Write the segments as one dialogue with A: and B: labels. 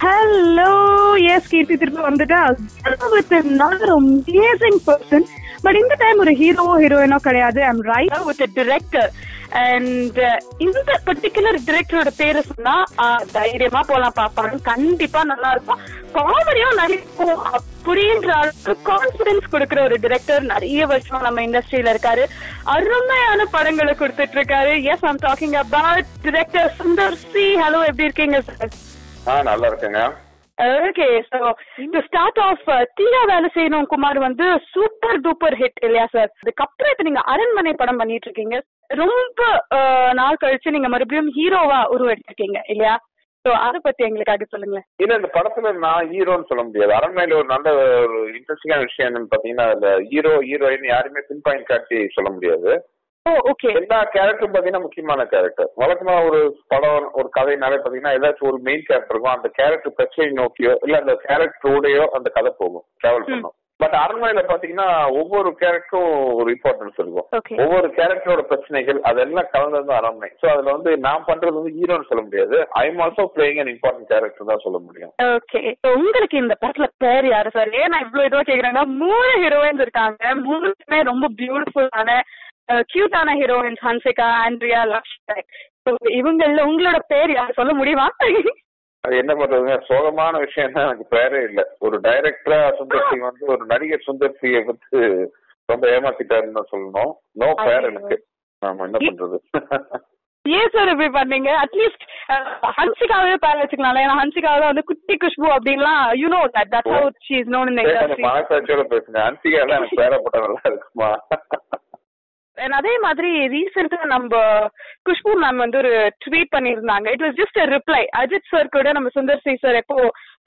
A: Hello, yes, Kirti திருப்பி வந்துட்டா with another amazing person. But in the time ஒரு hero ஹீரோயினோ கிடையாது. I'm right with a director. And இந்த particular டிரெக்டரோட பேரு சொன்னா தைரியமா போலாம் பாப்பாங்க, கண்டிப்பா நல்லா இருக்கும், காமெடியும் நிறைய புரியுன்ற கான்பிடன்ஸ் கொடுக்குற ஒரு டிரெக்டர். நிறைய வருஷம் நம்ம இண்டஸ்ட்ரியில இருக்காரு, அருமையான படங்களை கொடுத்துட்டு இருக்காரு. Yes, I'm talking about director Sundar C. Hello, எப்படி இருக்கீங்க சார்?
B: நல்லா இருக்குங்க.
A: Okay, so to start off Theeya Velai Seiyyanum Kumar வந்து சூப்பர் டூப்பர் ஹிட் இல்லையா சார்? அதுக்கப்புறம் இப்ப நீங்க அரண்மனை படம் பண்ணிட்டு இருக்கீங்க. ரொம்ப நாள் கழிச்சு நீங்க மறுபடியும் ஹீரோவா உருவெடுத்திருக்கீங்க இல்லையா? சோ அதை பத்தி எங்களுக்காக சொல்லுங்களேன்.
B: இல்ல, இந்த படத்துல நான் ஹீரோன்னு சொல்ல முடியாது. அரண்மனையில ஒரு நல்ல ஒரு இன்ட்ரெஸ்டிங்கான விஷயம் என்னன்னு பாத்தீங்கன்னா, அந்த ஹீரோ ஹீரோயின் யாருமே பின் பாயிண்ட் காட்டி சொல்ல முடியாது. எல்லா கேரக்டரும் பாத்தீங்கன்னா முக்கியமான கேரக்டர். வழக்கமா ஒரு படம் ஒரு கதைனாலே பாத்தீங்கன்னா ஏதாச்சும் ஒரு மெயின் கேரக்டர் இருக்கும். அந்த கேரக்டர் பிரச்சனை நோக்கியோ இல்ல அந்த கேரக்டரோடயோ அந்த கதை போகும், டிராவல் பண்ணும். பட் அரண்மனையில பாத்தீங்கன்னா ஒவ்வொரு கேரக்டரும் ஒரு இம்பார்ட்டன்ஸ் இருக்கும். ஒவ்வொரு கேரக்டரோட பிரச்சனைகள் அதெல்லாம் கலந்தது அரண்மனை. சோ அதுல வந்து நான் பண்றது வந்து ஹீரோன்னு சொல்ல முடியாது. I am also playing an important character தான் சொல்ல முடியும்.
A: ஓகே, உங்களுக்கு இந்த படத்துல பேர் யாரு சார்? ஏன் நான் இவ்வளவு இதுவா கேக்குறேன்னா, 3 ஹீரோயின்ஸ் இருக்காங்க, 3மே ரொம்ப பியூட்டிஃபுல்லான கியூட்டான ஹீரோயின்ஸ். ஹன்சிகா, ஆண்ட்ரியா, லக்ஷ்மி. இவங்கள உங்களோட பேர் யாரு சொல்ல முடியுமா?
B: அது என்ன பண்றதுங்க, சோகமான விஷயம் தான், எனக்கு பேரே இல்ல. ஒரு டைரக்டரா சுந்தர் சி வந்து ஒரு நடிகர் சுந்தர் சியை பத்தி ரொம்ப ஏமாத்திட்டாருன்னு தான் சொல்லணும். நோ பேர் எனக்கு. ஆமா, என்ன பண்றது?
A: ஏன் சார் இப்படி பண்ணீங்க? அட்லீஸ்ட் ஹன்சிகாவே பேர் வச்சுக்கலாம். ஏன்னா ஹன்சிகாவை வந்து குட்டி குஷ்பு அப்படின்லாம் you know that's how she is known in the industry.
B: மனசாட்சியோட பேசுங்க, ஹன்சிகா எல்லாம் எனக்கு பேரை போட்டா நல்லா இருக்குமா?
A: அதே மாதிரி ரீசெண்டா நம்ம குஷ்பு மேம் வந்து ஒரு ட்வீட் பண்ணியிருந்தாங்க. It was just a reply. Ajith sir கூட நம்ம சுந்தர் சி சார் எப்போ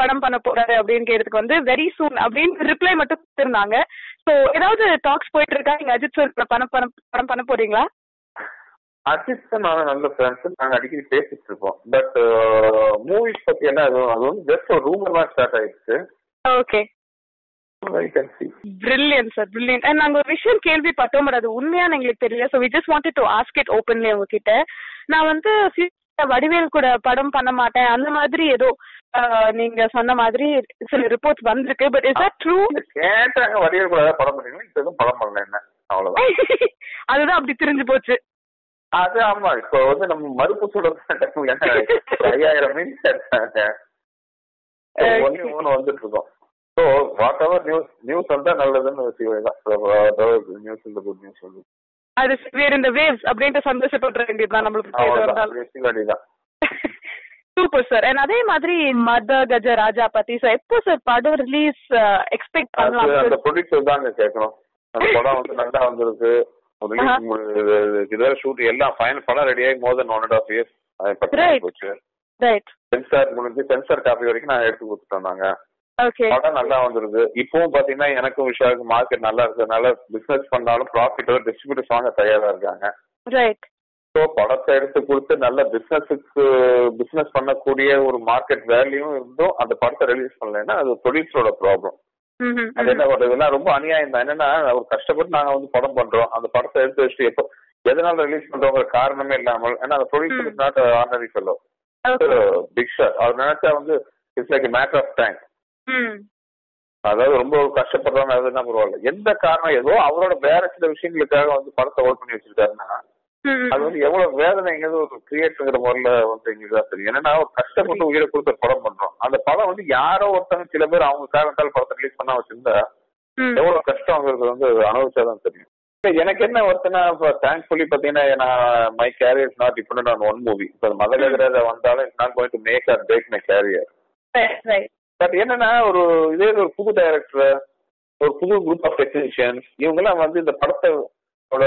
A: படம் பண்ண போறாரு அப்படின்னு கேட்டதுக்கு வந்து வெரி சூன் அப்படின்னு ரிப்ளை மட்டும் கொடுத்திருந்தாங்க. ஸோ ஏதாவது டாக்ஸ் போயிட்டு இருக்கா? நீங்க அஜித் சார் படம் பண்ண போறீங்களா?
B: அஜித் நானும் நல்ல ஃப்ரெண்ட்ஸ், நாங்க அடிக்கடி பேசிட்டு இருக்கோம். பட் மூவிஸ் பத்தி என்ன, அது வந்து ஜஸ்ட் ஒரு ரூமர் தான் ஸ்டார்ட் ஆயிடுச்சு.
A: Okay, brilliant sir, brilliant. and நாங்க ஒரு விஷயம் கேள்விப்பட்டோம், பட் அது உண்மையான எங்களுக்கு தெரியல. so we just wanted to ask it openly உங்ககிட்ட. நான் வந்து வடிவேல் கூட படம் பண்ண மாட்டேன் அந்த மாதிரி ஏதோ நீங்க சொன்ன மாதிரி சில ரிப்போர்ட்ஸ் வந்திருக்கு. But is that true?
B: கேட்டாங்க வடிவேல் கூட படம் பண்ணீங்க, இப்ப எதுவும் படம் பண்ணல, என்ன அவ்வளவுதான். அதுதான்
A: அப்படி தெரிஞ்சு போச்சு.
B: அது ஆமா, இப்போ வந்து நம்ம மறுப்பு சொல்றது 5000 மீன்ஸ் வந்துட்டு இருக்கோம். So whatever news வந்தா நல்லதுன்னு வச்சுக்கோங்க. நியூஸ் இந்த குட் நியூஸ் வந்து
A: அது வேற இந்த வேவ்ஸ் அப்படின்ட்டு சந்தோஷப்பட வேண்டியதுதான் நம்மளுக்கு. Super sir. அண்ட் அதே மாதிரி மத கஜ ராஜா பத்தி சார் எப்போ சார் படம் ரிலீஸ் எக்ஸ்பெக்ட் பண்ணலாம்?
B: அந்த ப்ரொடியூசர் தாங்க கேட்கணும். அந்த படம் வந்து நல்லா வந்திருக்கு, ரிலீஸ் ஷூட் எல்லாம் ஃபைனல், படம் ரெடி ஆகி மோர் தென் 1.5 years போச்சு.
A: ரைட்,
B: சென்சார் முடிஞ்சு சென்சார் காப்பி வரைக்கும் நான் எடுத்து கொடுத்துட்டோம் நாங்க. படம் நல்லா வந்துருக்கு. இப்பவும் பாத்தீங்கன்னா எனக்கும் விஷாலுக்கும் மார்க்கெட் நல்லா இருக்கிறதுனால பிசினஸ் பண்ணாலும் ப்ராஃபிட்டோட டிஸ்ட்ரிபியூட்டர்ஸ் வாங்க தயாரா இருக்காங்க.
A: ரைட்.
B: ஸோ படத்தை எடுத்து கொடுத்து நல்ல பிசினஸ் பண்ணக்கூடிய ஒரு மார்க்கெட் வேல்யூவும் இருந்தும் அந்த படத்தை ரிலீஸ் பண்ணலைன்னா அது ப்ரொடியூசரோட ப்ராப்ளம். அது என்ன பண்றதுன்னா ரொம்ப அநியாயம் தான். என்னன்னா ஒரு கஷ்டப்பட்டு நாங்க வந்து படம் பண்றோம், அந்த படத்தை எடுத்து வச்சுட்டு எப்போ எதனால ரிலீஸ் பண்றோங்கிற காரணமே இல்லாமல், ஏன்னா அந்த producer is not ordinary fellow, big shot. அவர் நினைச்சா வந்து it's like matter of time. அதாவது ரொம்ப கஷ்டப்படுறவங்க அதுனா பரவாயில்ல, எந்த காரணம் ஏதோ அவரோட வேற சில விஷயங்களுக்காக வந்து படத்தை ஹோல்ட் பண்ணி வச்சிருக்காருன்னா அது வந்து எவ்வளவு வேதனைங்கிறது ஒரு கிரியேட்டருங்கிற முறையில வந்து எங்களுக்கு தான் தெரியும். ஏன்னா ஒரு கஷ்டப்பட்டு உயிரை கொடுத்து ஒரு படம் பண்றோம், அந்த படம் வந்து யாரோ ஒருத்தங்க சில பேர் அவங்க காரணத்தால் படத்தை ரிலீஸ் பண்ணா வச்சிருந்தா எவ்வளவு கஷ்டங்கிறது வந்து அனுபவிச்சாதான் தெரியும். எனக்கு என்ன ஒருத்தனா இப்போ தேங்க்ஃபுல்லி பாத்தீங்கன்னா நான் my career is not dependent on one movie. இப்போ மதகஜராஜா வந்தாலும் it's not going to make or break my career. But என்னன்னா ஒரு இதே ஒரு புது டைரக்டர், ஒரு புது குரூப் ஆஃப் டெக்னீஷியன்ஸ், இவங்க எல்லாம் வந்து இந்த படத்தோட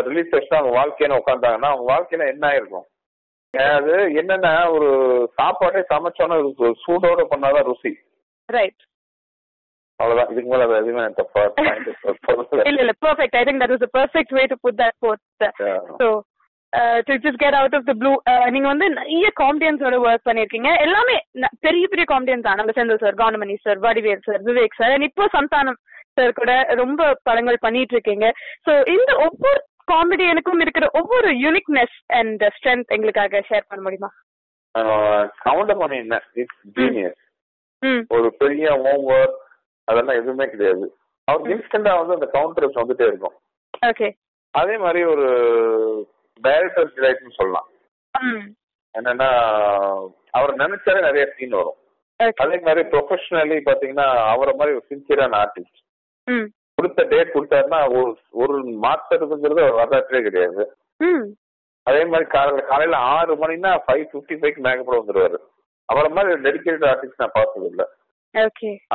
B: ரிலீஸ் வச்சு அவங்க வாழ்க்கையில உட்காந்தாங்கன்னா அவங்க வாழ்க்கையில என்ன ஆயிருக்கும்? அது என்னன்னா ஒரு சாப்பாட்டே சமைச்சோன்னா சூடோட பண்ணாதான் ருசி.
A: ரைட்.
B: அவ்வளவுதான், இதுக்கு மேல அது எதுவுமே தப்பா
A: இல்ல perfect. I think that was the perfect way to put that forth. So to just get out of the blue, நீங்க வந்து நிறைய காமெடியன்ஸோட ஒர்க் பண்ணிருக்கீங்க. எல்லாமே பெரிய பெரிய காமெடியன்ஸ் தான். நம்ம Senthil sir, Goundamani sir, Vadivel sir, Vivek sir, இப்போ சந்தானம் சார் கூட ரொம்ப படங்கள் பண்ணிட்டு இருக்கீங்க. ஸோ இந்த ஒவ்வொரு காமெடியனுக்கும் இருக்கிற ஒவ்வொரு யூனிக்னஸ் அண்ட் ஸ்ட்ரென்த் எங்களுக்காக ஷேர் பண்ண முடியுமா?
B: கவுண்டமணி என்ன இட்ஸ் ஜீனியஸ். ஒரு பெரிய ஹோம்ஒர்க் அதெல்லாம் எதுவுமே கிடையாது. அவருக்கு இன்ஸ்டன்டா வந்து அந்த கவுண்டர்ஸ் வந்துட்டே இருக்கும். அதே மாதிரி ஒரு டைரக்டர் டிலைட்னு சொல்லலாம். என்னன்னா அவர் நினைச்சாலே நிறைய சீன் வரும். அதே மாதிரி ப்ரொஃபஷனலி பாத்தீங்கன்னா அவரை மாதிரி ஒரு சின்சியரான ஆர்டிஸ்ட். கொடுத்த டேட் கொடுத்தாருன்னா ஒரு மாத்துறதுங்கிறது வரலாற்றே கிடையாது. அதே மாதிரி காலையில 6 மணினா 5:55 மேக்கப்பட வந்துருவாரு. அவரை மாதிரி டெடிகேட்டட் ஆர்டிஸ்ட் நான் பார்த்தது இல்ல.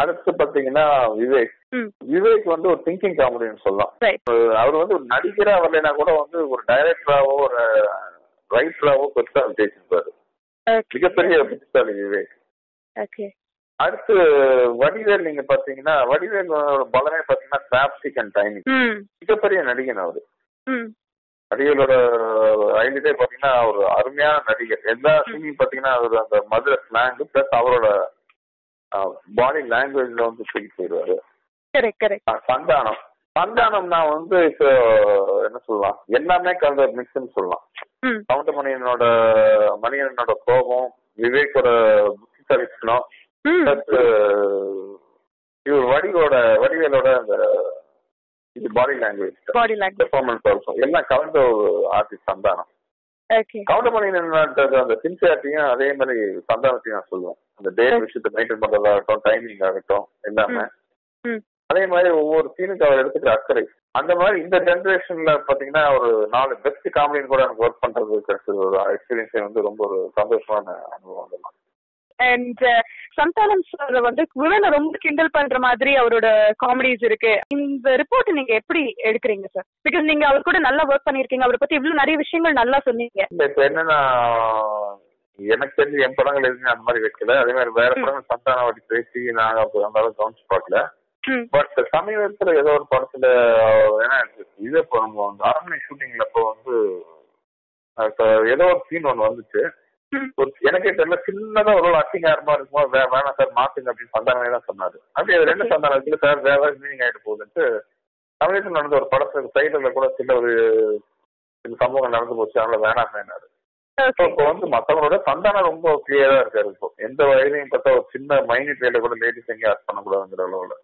B: அடுத்து பாத்தீங்கன்னா விவேக் வந்து ஒரு திங்கிங் காமெடின்னு சொல்லலாம். அவர் வந்து ஒரு நடிகரா வரலைன்னா கூட வந்து ஒரு டைரக்டராவோ ஒரு ரைட்டராவோ பெருசா பேசியிருப்பாரு. மிகப்பெரிய புத்திசாலி விவேக். அடுத்து வடிவேல் நீங்க பாத்தீங்கன்னா வடிவேலோட பலமே பாத்தீங்கன்னா ஸ்லாப்ஸ்டிக் அண்ட் டைமிங். மிகப்பெரிய நடிகன் அவரு. வடிவேலோட ஐடியே பாத்தீங்கன்னா ஒரு அருமையான நடிகர். எல்லா சீனையும் பாத்தீங்கன்னா அவர் அந்த மதுரை ஸ்லாங் பிளஸ் அவரோட பாடி லாங்குவேஜ்ல வந்து தூக்கி போயிடுவாரு. சந்தானம்னா வந்து இப்போ என்ன சொல்லலாம், எல்லாமே கலந்த மிக்ஸ்ன்னு சொல்லலாம். கவுண்டமணியனோட மணியனோட கோபம், விவேக்கோட புத்திசாலித்தனம், இவர் வடிவேலோட அந்த இது பாடி லாங்குவேஜ் பெர்ஃபார்மன்ஸ் ஆல்சோ எல்லாம் கலந்த ஒரு ஆர்டிஸ்ட் சந்தானம். கவுண்டமணியன் அந்த சின்சியாரிட்டியும் அதே மாதிரி சந்தானத்தையும் நான் சொல்லுவேன். அந்த டேட் விஷயத்தை மெயின்டைன் பண்றதாகட்டும், டைமிங் ஆகட்டும் எல்லாமே. அதே மாதிரி ஒவ்வொரு சீனுக்கு அவர் எடுத்துக்கிற அக்கறை. அந்த மாதிரி இந்த ஜெனரேஷன்ல பாத்தீங்கன்னா ஒரு 4 பெஸ்ட் காமெடியன் கூட எனக்கு ஒர்க் பண்றது கிடைச்சது ஒரு எக்ஸ்பீரியன்ஸே வந்து ரொம்ப ஒரு சந்தோஷமான அனுபவம் தான்.
A: அண்ட் சந்தானம் சார் வந்து விவனை ரொம்ப கிண்டல் பண்ற மாதிரி அவரோட காமெடிஸ் இருக்கு. இந்த ரிப்போர்ட் நீங்க எப்படி எடுக்கிறீங்க சார்? பிகாஸ் நீங்க அவர் கூட நல்லா ஒர்க் பண்ணிருக்கீங்க, அவரை பத்தி இவ்வளவு நிறைய விஷயங்கள் நல்லா சொன்னீங்க.
B: இப்ப என்னன்னா எனக்கு தெரிஞ்சு என் படங்கள் எதுவுமே அந்த மாதிரி வைக்கல. அதே மாதிரி வேற படங்கள் சந்தானம் அப்படி பேசி நாங்க அந்த அளவுக்கு கவனிச்சு பார்க்கல. பட் சமீபத்துல ஏதோ ஒரு படத்துல ஏன்னா இது இப்போ நம்ம வந்து அரண்மனை ஷூட்டிங்ல இப்போ வந்து ஏதோ ஒரு சீன் ஒன்று வந்துச்சு. எனக்கே தெரியல, சின்னதா ஒரு அசிங்காரமா இருக்குமோ வேணாம் சார் மாத்துங்க அப்படின்னு சந்தானமே தான் சொன்னாரு. அப்படி அது 2 சந்தானம் இருக்குல்ல சார் வேற மீனிங் ஆயிட்டு போகுதுன்ட்டு சமயத்தில் நடந்த ஒரு படத்துக்கு சைடுல கூட சில ஒரு சம்பவம் நடந்து போச்சு, அதனால வேணாமேனாரு. இப்போ வந்து மற்றவங்களோட சந்தானம் ரொம்ப கிளியரா இருக்காரு. இப்போ எந்த வயதையும் பார்த்தா ஒரு சின்ன மைனட் வேலை கூட லேடிஸ் எங்கேயும் ஆட் பண்ணக்கூடாதுங்கிற அளவுல.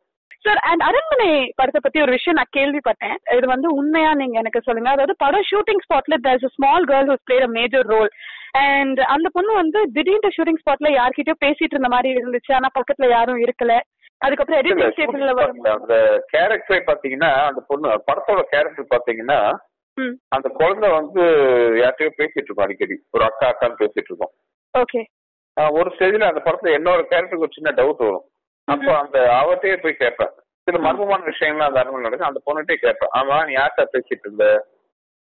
A: சார் அண்ட் அரண்மனை படத்தை பத்தி ஒரு விஷயம் நான் கேள்விப்பட்டேன். இது வந்து உண்மையா நீங்க எனக்கு சொல்லுங்க. அதாவது படம் ஷூட்டிங் ஸ்பாட்ல there's a small girl who's played a major role and அந்த பொண்ணு வந்து திடீர்னு ஷூட்டிங் ஸ்பாட்ல யார்கிட்டயோ பேசிட்டு இருந்த மாதிரி இருந்துச்சு, ஆனா பக்கத்துல யாரும் இருக்கல. அதுக்கப்புறம் எடிட்டிங் டேபிள்ல வரும்
B: அந்த கேரக்டரை பாத்தீங்கன்னா அந்த பொண்ணு படத்தோட கேரக்டர் பாத்தீங்கன்னா அந்த குழந்தை வந்து யார்கிட்டயோ பேசிட்டு இருக்கோம், அடிக்கடி ஒரு அக்கான்னு பேசிட்டு இருக்கோம்.
A: ஓகே.
B: ஒரு ஸ்டேஜ்ல அந்த படத்துல என்னோட கேரக்டருக்கு ஒரு சின்ன டவுட் வரும். அப்போ அந்த அவர்கிட்டயே போய் கேட்பேன், சில மர்மமான விஷயங்கள்லாம் அந்த அரண்மனை நடக்கும். அந்த பொண்ணுகிட்டே கேட்பேன், ஆமா நீ யார்கிட்ட பேசிட்டு இருந்த?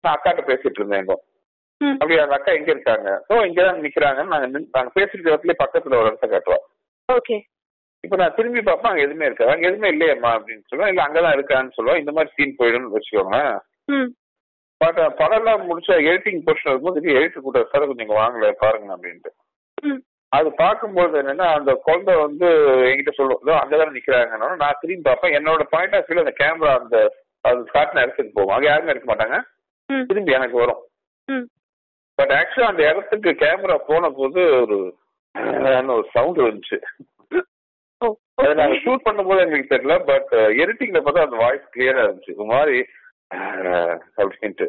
B: நான் அக்காட்ட பேசிட்டு இருந்தேன். அப்படி அந்த அக்கா எங்க இருக்காங்க? ஸோ இங்கதான் நிக்கிறாங்க. நாங்க பேசிட்டு இடத்துல பக்கத்துல ஒரு இடத்த காட்டுவோம்.
A: ஓகே.
B: இப்ப நான் திரும்பி பார்ப்பேன், அங்க எதுவுமே இருக்காது. அங்க எதுவுமே இல்லையம்மா அப்படின்னு சொல்லுவேன். இல்ல அங்கதான் இருக்கான்னு சொல்லுவோம். இந்த மாதிரி சீன் போயிடும்னு வச்சுக்கோங்க. பட் படம் எல்லாம் முடிச்ச எடிட்டிங் போர்ஷன் இருக்கும்போது எடிட்டர் கூட சார் கொஞ்சம் வாங்கல பாருங்க அப்படின்ட்டு. அது பார்க்கும்போது என்னன்னா அந்த குழந்தை வந்து என்கிட்ட சொல்லுவோம் அங்கதான் நிக்கிறாங்கன்னா நான் திரும்பி பார்ப்பேன். என்னோட பாயிண்ட் ஆஃப் வியூல அந்த கேமரா அந்த அது காட்டின இடத்துக்கு போகும். அங்க யாருமே இருக்க மாட்டாங்க. திரும்பி எனக்கு வரும். பட் ஆக்சுவலா அந்த இடத்துக்கு கேமரா போன போது ஒரு சவுண்ட் வந்துச்சு. அதை நாங்க ஷூட் பண்ணும் போது எங்களுக்கு தெரியல. பட் எடிட்டிங்ல பார்த்தா அந்த வாய்ஸ் கிளியரா இருந்துச்சு. ஒரு மாதிரி அப்படின்ட்டு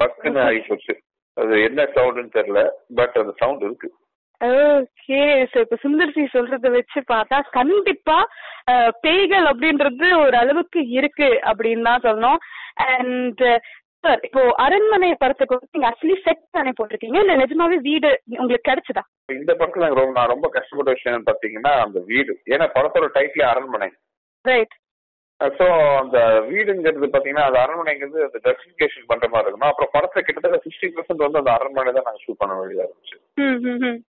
B: பக்குன்னு ஆகி போச்சு. அது என்ன சவுண்டுன்னு தெரியல. பட் அந்த சவுண்ட் இருக்கு.
A: ஓகே. சோ இப்ப சுந்தர்சி சொல்றத வச்சு பார்த்தா கண்டிப்பா பேய்கள் அப்படின்றது ஒரு அளவுக்கு இருக்கு அப்படின்னு தான் சொல்லணும். அண்ட் சார் இப்போ அரண்மனை படத்துக்கு நீங்க ஆக்சுவலி செட் தானே போட்டிருக்கீங்க, இல்ல நிஜமாவே வீடு உங்களுக்கு கிடைச்சதா?
B: இந்த படத்துல நான் ரொம்ப கஷ்டப்பட்ட விஷயம் பாத்தீங்கன்னா அந்த வீடு. ஏன்னா படத்தோட டைட்டிலே அரண்மனை.
A: ரைட்.
B: ஸோ அந்த வீடுங்கிறது பாத்தீங்கன்னா அந்த அரண்மனைங்கிறது அந்த ஜஸ்டிபிகேஷன் பண்ற மாதிரி இருக்கணும். அப்புறம் படத்துல கிட்டத்தட்ட 60% வந்து அந்த அரண்மனை தான் நாங்க ஷூட் பண்ண வேண்டியதா இருந்துச்சு.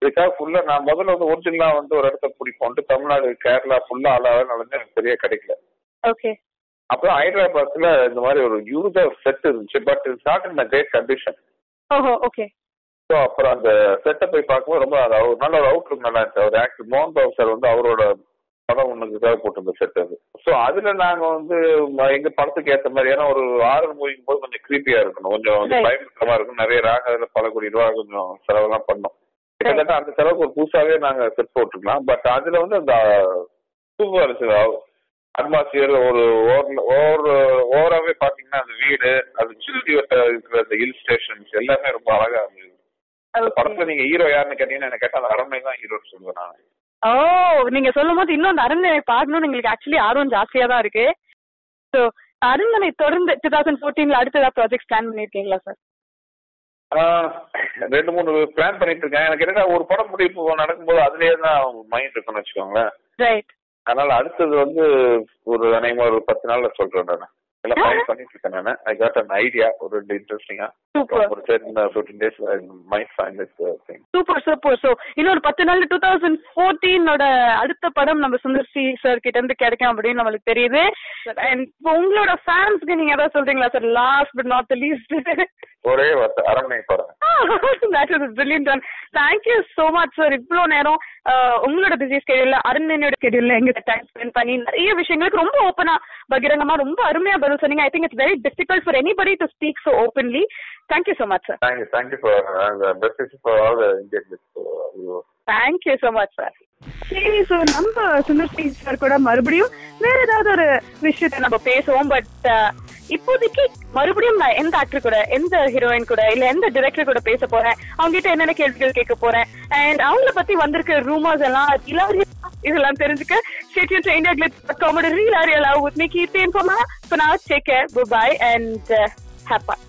B: இதுக்காக ஃபுல்லா நான் முதல்ல வந்து ஒரிஜினலா வந்து ஒரு இடத்த பிடிப்போம். தமிழ்நாடு கேரளா ஃபுல்லா அலாவே நடந்து எனக்கு சரியா கிடைக்கல.
A: ஓகே.
B: அப்புறம் ஹைதராபாத்ல இந்த மாதிரி ஒரு யூஸ் செட் இருந்துச்சு. But it's not in great condition.
A: Okay.
B: So அப்புறம் அந்த செட்டை போய் பார்க்கும்போது ரொம்ப நல்ல ஒரு அவுட்லுக் நல்லா இருந்துச்சு. அவர் ஆக்டர் மோகன் பாபு சார் வந்து அவரோட படம் ஒண்ணுக்காக போட்டிருந்த செட் அது. ஸோ அதுல நாங்க வந்து எங்க படத்துக்கு ஏற்ற மாதிரி, ஏன்னா ஒரு ஆர்டர் மூவிங் போது கொஞ்சம் கிரீப்பியா இருக்கணும், கொஞ்சம் பயமுறுத்தமா இருக்கும். நிறைய ராக பல கோடி ரூபா கொஞ்சம் செலவெல்லாம் பண்ணோம். கிட்டத்தட்ட அந்த செலவுக்கு ஒரு புதுசாவே நாங்க செட் போட்டுருக்கலாம். பட் அதுல வந்து அந்த சூப்பர் அட்மாஸ்பியர் ஒரு ஓவராவே பாத்தீங்கன்னா அந்த வீடு அது சுத்தி வட்ட இருக்கிற அந்த ஹில் ஸ்டேஷன்ஸ் எல்லாமே ரொம்ப அழகா இருந்தது. அந்த படத்துல நீங்க ஹீரோ யாருன்னு கேட்டீங்கன்னா எனக்கு கேட்டா அந்த அரண்மனை தான் ஹீரோன்னு சொல்லுவேன் நான்.
A: ஓ, நீங்க சொல்லும் போது இன்னும் அந்த அரண்மனை பார்க்கணும்னு எங்களுக்கு ஆக்சுவலி ஆர்வம் ஜாஸ்தியா தான் இருக்கு. ஸோ அரண்மனை தொடர்ந்து 2014 அடுத்த ஏதாவது ப்ராஜெக்ட் பிளான் பண்ணிருக்கீங்களா சார்?
B: 2-3 பிளான் பண்ணிட்டு இருக்கேன். எனக்கு என்ன ஒரு படம் முடிவு நடக்கும்போது அதுலயே தான் மைண்ட் இருக்குன்னு வச்சுக்கோங்களேன்.
A: ரைட்.
B: அதனால அடுத்தது வந்து ஒரு அநேகமா ஒரு 10 நாள்ல சொல்றேன் நான். எல்லாம் பிளான் பண்ணிட்டு இருக்கேன் நான். ஐ காட் an idea ஒரு இன்ட்ரெஸ்டிங்கா. ஒரு 10-15 days I might find this thing.
A: Super. So இன்னொரு 10 நாள்ல 2014 அடுத்த படம் நம்ம சுந்தர் சி சார் கிட்ட இருந்து கிடைக்கும் அப்படின்னு நம்மளுக்கு தெரியுது. அண்ட் உங்களோட ஃபேன்ஸ்க்கு நீங்க ஏதாவது சொல்றீங்களா sir? Last but not the least
B: ஒரே வார்த்தை, அரண்மனை படம்.
A: That was brilliant one. Thank you so much sir. இவ்ளோ நேரம் உங்களோட பிஸி ஸ்கெடியூல்ல அரண்மனையோட ஸ்கெடியூல்ல எங்க டைம் ஸ்பெண்ட் பண்ணி நிறைய விஷயங்களுக்கு ரொம்ப ஓப்பனா பகிரங்கமா ரொம்ப அருமையா பதில் சொன்னீங்க. I think it's very difficult for anybody to speak so openly. Thank you so much sir.
B: Thank you for the best wishes for all the Indian viewers.
A: Thank you so much sir. சரி, so நம்ம Sundar C sir கூட மறுபடியும் வேற ஏதாவது ஒரு விஷயத்த நம்ம பேசுவோம். பட் இப்போதைக்கு மறுபடியும் நான் எந்த ஆக்டர் கூட, எந்த ஹீரோயின் கூட, இல்ல எந்த டைரக்டர் கூட பேச போறேன், அவங்க கிட்ட என்னென்ன கேள்விகள் கேட்க போறேன், அண்ட் அவங்கள பத்தி வந்திருக்க ரூமர்ஸ் எல்லாம் இதெல்லாம் தெரிஞ்சுக்க stay tuned to IndiaGlitz.com. Real Love with me, Keerthi and Pama. For now, take care, bye-bye, and have fun.